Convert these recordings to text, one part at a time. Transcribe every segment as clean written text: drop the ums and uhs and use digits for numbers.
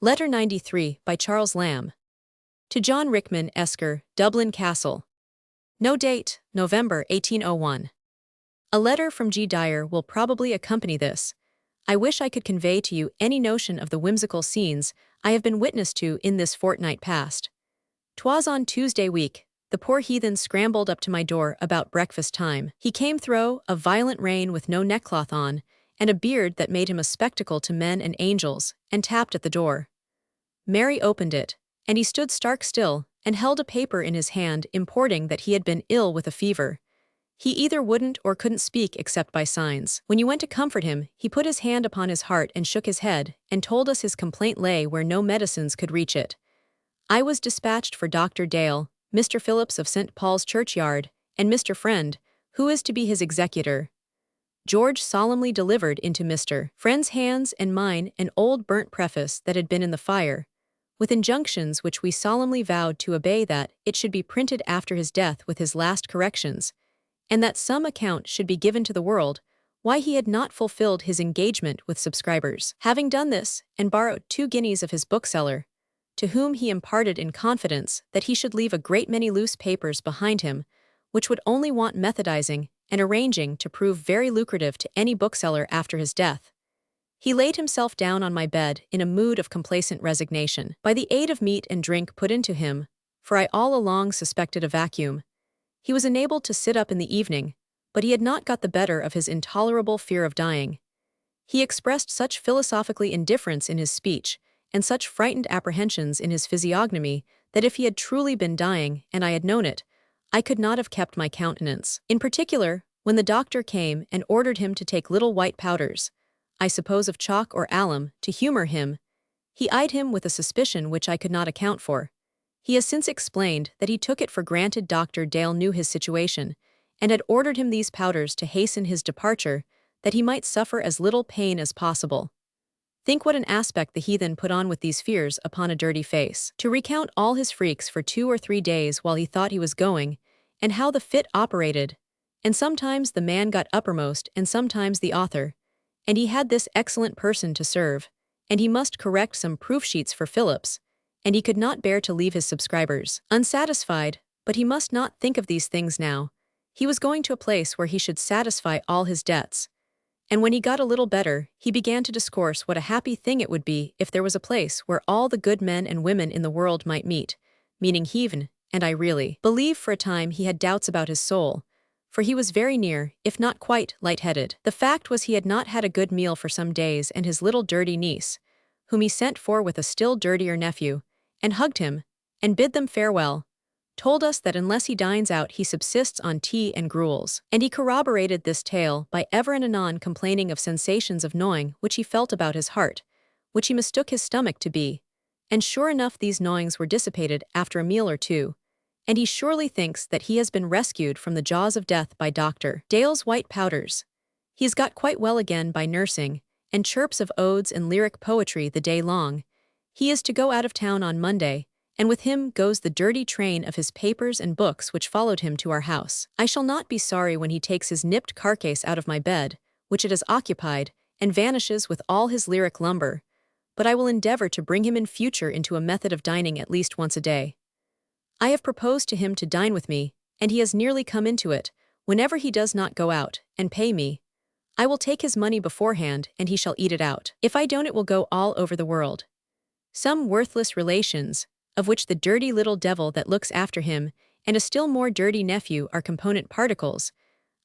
Letter 93 by Charles Lamb. To John Rickman, Esker, Dublin Castle. No date, November 1801. A letter from G. Dyer will probably accompany this. I wish I could convey to you any notion of the whimsical scenes I have been witness to in this fortnight past. 'Twas on Tuesday week, the poor heathen scrambled up to my door about breakfast time. He came thro' a violent rain with no neckcloth on, and a beard that made him a spectacle to men and angels, and tapped at the door. Mary opened it, and he stood stark still, and held a paper in his hand importing that he had been ill with a fever. He either wouldn't or couldn't speak except by signs. When you went to comfort him, he put his hand upon his heart and shook his head, and told us his complaint lay where no medicines could reach it. I was dispatched for Dr. Dale, Mr. Phillips of St. Paul's Churchyard, and Mr. Friend, who is to be his executor. George solemnly delivered into Mr. Friend's hands and mine an old burnt preface that had been in the fire, with injunctions which we solemnly vowed to obey, that it should be printed after his death with his last corrections, and that some account should be given to the world why he had not fulfilled his engagement with subscribers. Having done this, and borrowed 2 guineas of his bookseller, to whom he imparted in confidence that he should leave a great many loose papers behind him, which would only want methodizing and arranging to prove very lucrative to any bookseller after his death, he laid himself down on my bed in a mood of complacent resignation. By the aid of meat and drink put into him, for I all along suspected a vacuum, he was enabled to sit up in the evening, but he had not got the better of his intolerable fear of dying. He expressed such philosophical indifference in his speech, and such frightened apprehensions in his physiognomy, that if he had truly been dying, and I had known it, I could not have kept my countenance. In particular, when the doctor came and ordered him to take little white powders, I suppose of chalk or alum, to humor him, he eyed him with a suspicion which I could not account for. He has since explained that he took it for granted Dr. Dale knew his situation, and had ordered him these powders to hasten his departure, that he might suffer as little pain as possible. Think what an aspect the heathen put on with these fears upon a dirty face. To recount all his freaks for 2 or 3 days while he thought he was going, and how the fit operated, and sometimes the man got uppermost and sometimes the author, and he had this excellent person to serve, and he must correct some proof sheets for Phillips, and he could not bear to leave his subscribers unsatisfied, but he must not think of these things now. He was going to a place where he should satisfy all his debts. And when he got a little better, he began to discourse what a happy thing it would be if there was a place where all the good men and women in the world might meet, meaning heaven, and I really believe for a time he had doubts about his soul, for he was very near, if not quite, light-headed. The fact was he had not had a good meal for some days, and his little dirty niece, whom he sent for with a still dirtier nephew, and hugged him, and bid them farewell, told us that unless he dines out he subsists on tea and gruels. And he corroborated this tale by ever and anon complaining of sensations of gnawing which he felt about his heart, which he mistook his stomach to be, and sure enough these gnawings were dissipated after a meal or 2, and he surely thinks that he has been rescued from the jaws of death by Dr. Dale's white powders. He has got quite well again by nursing, and chirps of odes and lyric poetry the day long. He is to go out of town on Monday, and with him goes the dirty train of his papers and books which followed him to our house. I shall not be sorry when he takes his nipped carcase out of my bed, which it has occupied, and vanishes with all his lyric lumber, but I will endeavor to bring him in future into a method of dining at least once a day. I have proposed to him to dine with me, and he has nearly come into it, whenever he does not go out, and pay me. I will take his money beforehand, and he shall eat it out. If I don't, it will go all over the world. Some worthless relations, of which the dirty little devil that looks after him and a still more dirty nephew are component particles,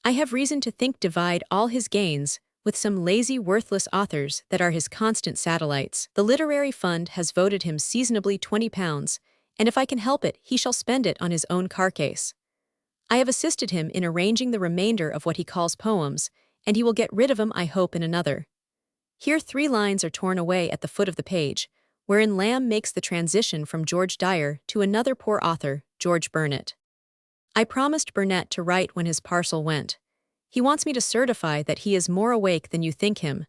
I have reason to think divide all his gains with some lazy worthless authors that are his constant satellites. The literary fund has voted him seasonably £20, and if I can help it he shall spend it on his own carcase. I have assisted him in arranging the remainder of what he calls poems, and he will get rid of 'em I hope in another. Here 3 lines are torn away at the foot of the page, wherein Lamb makes the transition from George Dyer to another poor author, George Burnett. I promised Burnett to write when his parcel went. He wants me to certify that he is more awake than you think him.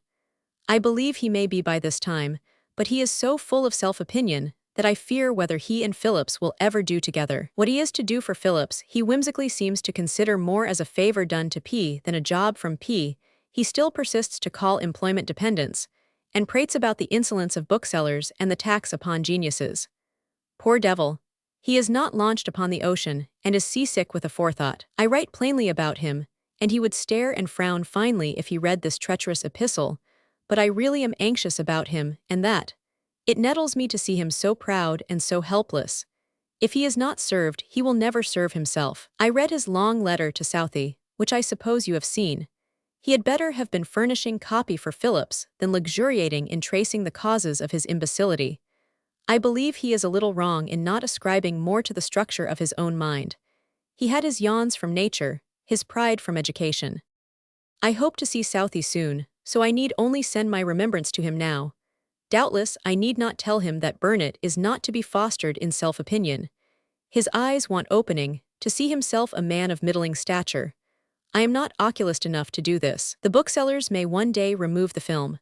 I believe he may be by this time, but he is so full of self-opinion that I fear whether he and Phillips will ever do together. What he is to do for Phillips he whimsically seems to consider more as a favor done to P than a job from P. He still persists to call employment dependence, and prates about the insolence of booksellers and the tax upon geniuses. Poor devil. He is not launched upon the ocean, and is seasick with a forethought. I write plainly about him, and he would stare and frown finely if he read this treacherous epistle, but I really am anxious about him, and that. It nettles me to see him so proud and so helpless. If he is not served, he will never serve himself. I read his long letter to Southey, which I suppose you have seen. He had better have been furnishing copy for Phillips than luxuriating in tracing the causes of his imbecility. I believe he is a little wrong in not ascribing more to the structure of his own mind. He had his yawns from nature, his pride from education. I hope to see Southey soon, so I need only send my remembrance to him now. Doubtless, I need not tell him that Burnet is not to be fostered in self-opinion. His eyes want opening, to see himself a man of middling stature. I am not oculist enough to do this. The booksellers may one day remove the film.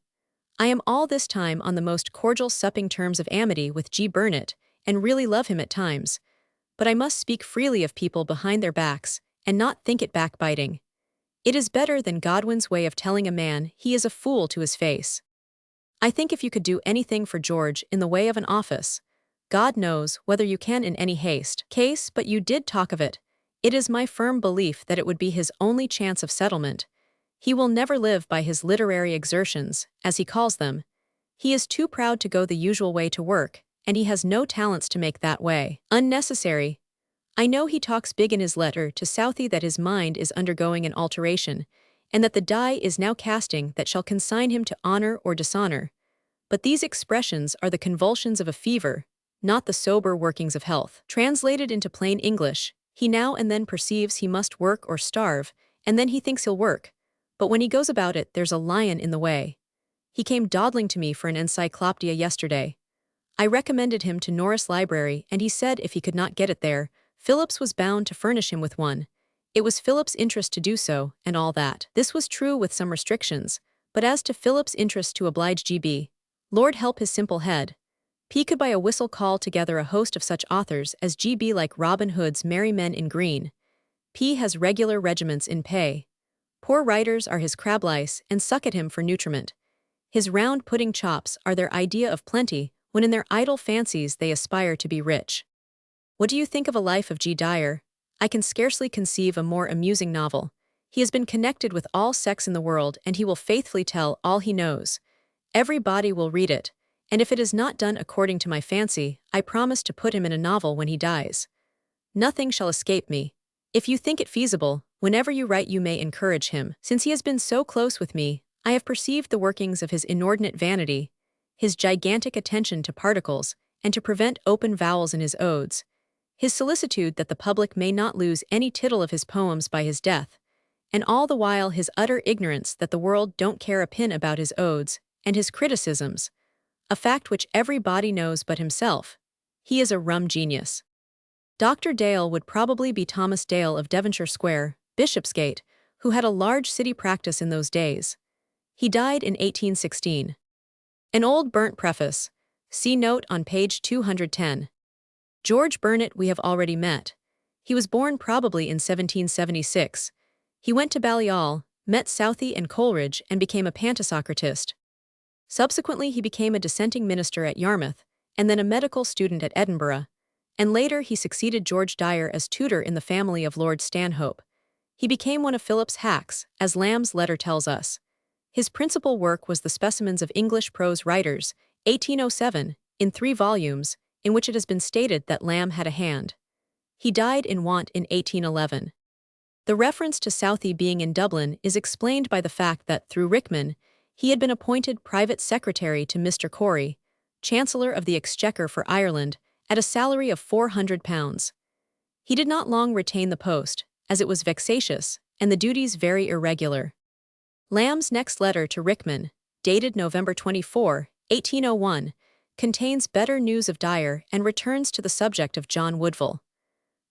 I am all this time on the most cordial supping terms of amity with G. Burnet, and really love him at times. But I must speak freely of people behind their backs, and not think it backbiting. It is better than Godwin's way of telling a man he is a fool to his face. I think if you could do anything for George in the way of an office, God knows whether you can in any case, but you did talk of it. It is my firm belief that it would be his only chance of settlement. He will never live by his literary exertions, as he calls them. He is too proud to go the usual way to work, and he has no talents to make that way unnecessary. I know he talks big in his letter to Southey that his mind is undergoing an alteration, and that the die is now casting that shall consign him to honor or dishonor. But these expressions are the convulsions of a fever, not the sober workings of health. Translated into plain English, he now and then perceives he must work or starve, and then he thinks he'll work. But when he goes about it, there's a lion in the way. He came dawdling to me for an encyclopedia yesterday. I recommended him to Norris Library, and he said if he could not get it there, Phillips was bound to furnish him with one. It was Phillips' interest to do so, and all that. This was true with some restrictions, but as to Phillips' interest to oblige G.B., Lord help his simple head. P could by a whistle call together a host of such authors as G.B. like Robin Hood's Merry Men in Green. P has regular regiments in pay. Poor writers are his crab lice and suck at him for nutriment. His round pudding chops are their idea of plenty, when in their idle fancies they aspire to be rich. What do you think of a life of G. Dyer? I can scarcely conceive a more amusing novel. He has been connected with all sects in the world, and he will faithfully tell all he knows. Everybody will read it, and if it is not done according to my fancy, I promise to put him in a novel when he dies. Nothing shall escape me. If you think it feasible, whenever you write you may encourage him. Since he has been so close with me, I have perceived the workings of his inordinate vanity, his gigantic attention to particles, and to prevent open vowels in his odes, his solicitude that the public may not lose any tittle of his poems by his death, and all the while his utter ignorance that the world don't care a pin about his odes, and his criticisms, a fact which everybody knows but himself. He is a rum genius. Dr. Dale would probably be Thomas Dale of Devonshire Square, Bishopsgate, who had a large city practice in those days. He died in 1816. An old burnt preface. See note on page 210. George Burnet we have already met. He was born probably in 1776. He went to Balliol, met Southey and Coleridge, and became a Pantasocratist. Subsequently he became a dissenting minister at Yarmouth, and then a medical student at Edinburgh, and later he succeeded George Dyer as tutor in the family of Lord Stanhope. He became one of Phillips' hacks, as Lamb's letter tells us. His principal work was the Specimens of English Prose Writers, 1807, in 3 volumes, in which it has been stated that Lamb had a hand. He died in want in 1811. The reference to Southey being in Dublin is explained by the fact that, through Rickman, he had been appointed private secretary to Mr. Corey, Chancellor of the Exchequer for Ireland, at a salary of £400. He did not long retain the post, as it was vexatious, and the duties very irregular. Lamb's next letter to Rickman, dated November 24, 1801, contains better news of Dyer and returns to the subject of John Woodville.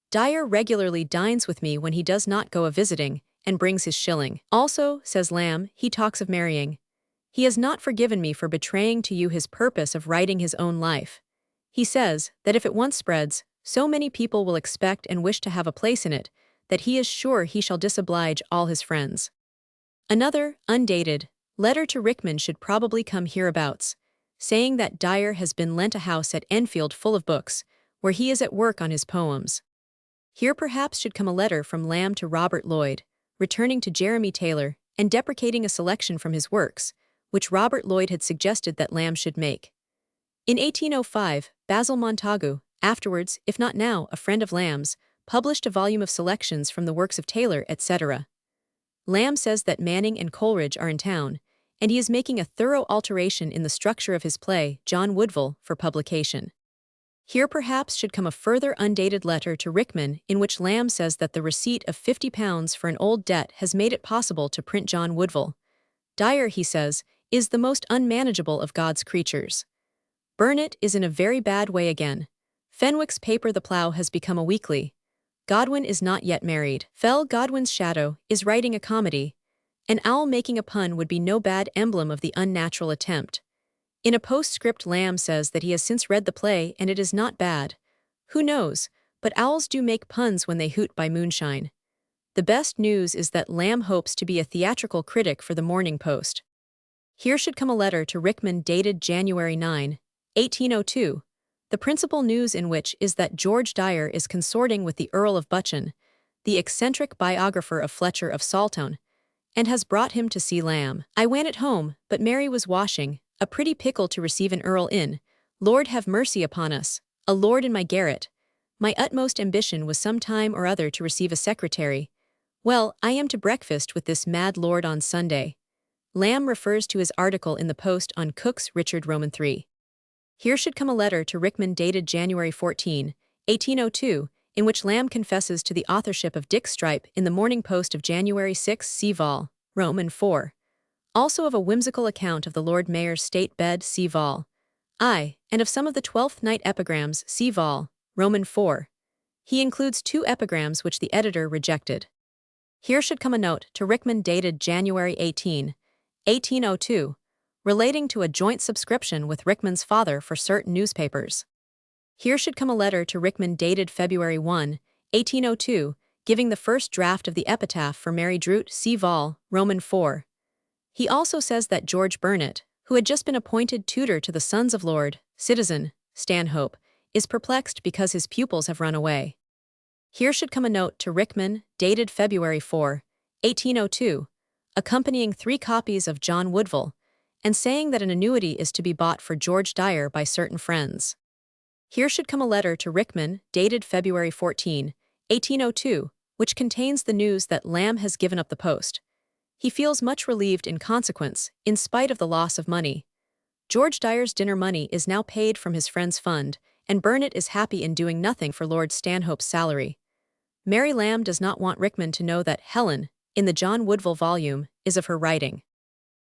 Dyer regularly dines with me when he does not go a-visiting, and brings his shilling. Also, says Lamb, he talks of marrying. He has not forgiven me for betraying to you his purpose of writing his own life. He says that if it once spreads, so many people will expect and wish to have a place in it, that he is sure he shall disoblige all his friends. Another, undated, Letter to Rickman should probably come hereabouts, saying that Dyer has been lent a house at Enfield full of books, where he is at work on his poems. Here perhaps should come a letter from Lamb to Robert Lloyd, returning to Jeremy Taylor and deprecating a selection from his works, which Robert Lloyd had suggested that Lamb should make. In 1805, Basil Montagu, afterwards, if not now, a friend of Lamb's, published a volume of selections from the works of Taylor, etc. Lamb says that Manning and Coleridge are in town, and he is making a thorough alteration in the structure of his play, John Woodville, for publication. Here perhaps should come a further undated letter to Rickman in which Lamb says that the receipt of £50 for an old debt has made it possible to print John Woodville. Dyer, he says, is the most unmanageable of God's creatures. Burnet is in a very bad way again. Fenwick's paper The Plough has become a weekly. Godwin is not yet married. Fell Godwin's shadow is writing a comedy. An owl making a pun would be no bad emblem of the unnatural attempt. In a postscript, Lamb says that he has since read the play and it is not bad. Who knows, but owls do make puns when they hoot by moonshine. The best news is that Lamb hopes to be a theatrical critic for the Morning Post. Here should come a letter to Rickman dated January 9, 1802, the principal news in which is that George Dyer is consorting with the Earl of Buchan, the eccentric biographer of Fletcher of Saltown, and has brought him to see Lamb. I went at home, but Mary was washing, a pretty pickle to receive an earl in. Lord have mercy upon us, a lord in my garret. My utmost ambition was some time or other to receive a secretary. Well, I am to breakfast with this mad lord on Sunday. Lamb refers to his article in the Post on Cook's Richard Roman III. Here should come a letter to Rickman dated January 14, 1802, in which Lamb confesses to the authorship of Dick Stripe in the Morning Post of January 6 C. Vol. Roman 4. Also of a whimsical account of the Lord Mayor's state bed C. Vol. I, and of some of the Twelfth Night epigrams C. Vol. Roman 4. He includes 2 epigrams which the editor rejected. Here should come a note to Rickman dated January 18, 1802, relating to a joint subscription with Rickman's father for certain newspapers. Here should come a letter to Rickman dated February 1, 1802, giving the first draft of the epitaph for Mary Drute C. Vol. Roman 4. He also says that George Burnet, who had just been appointed tutor to the sons of Lord, Citizen, Stanhope, is perplexed because his pupils have run away. Here should come a note to Rickman, dated February 4, 1802, accompanying 3 copies of John Woodville, and saying that an annuity is to be bought for George Dyer by certain friends. Here should come a letter to Rickman, dated February 14, 1802, which contains the news that Lamb has given up the post. He feels much relieved in consequence, in spite of the loss of money. George Dyer's dinner money is now paid from his friend's fund, and Burnet is happy in doing nothing for Lord Stanhope's salary. Mary Lamb does not want Rickman to know that Helen, in the John Woodville volume, is of her writing.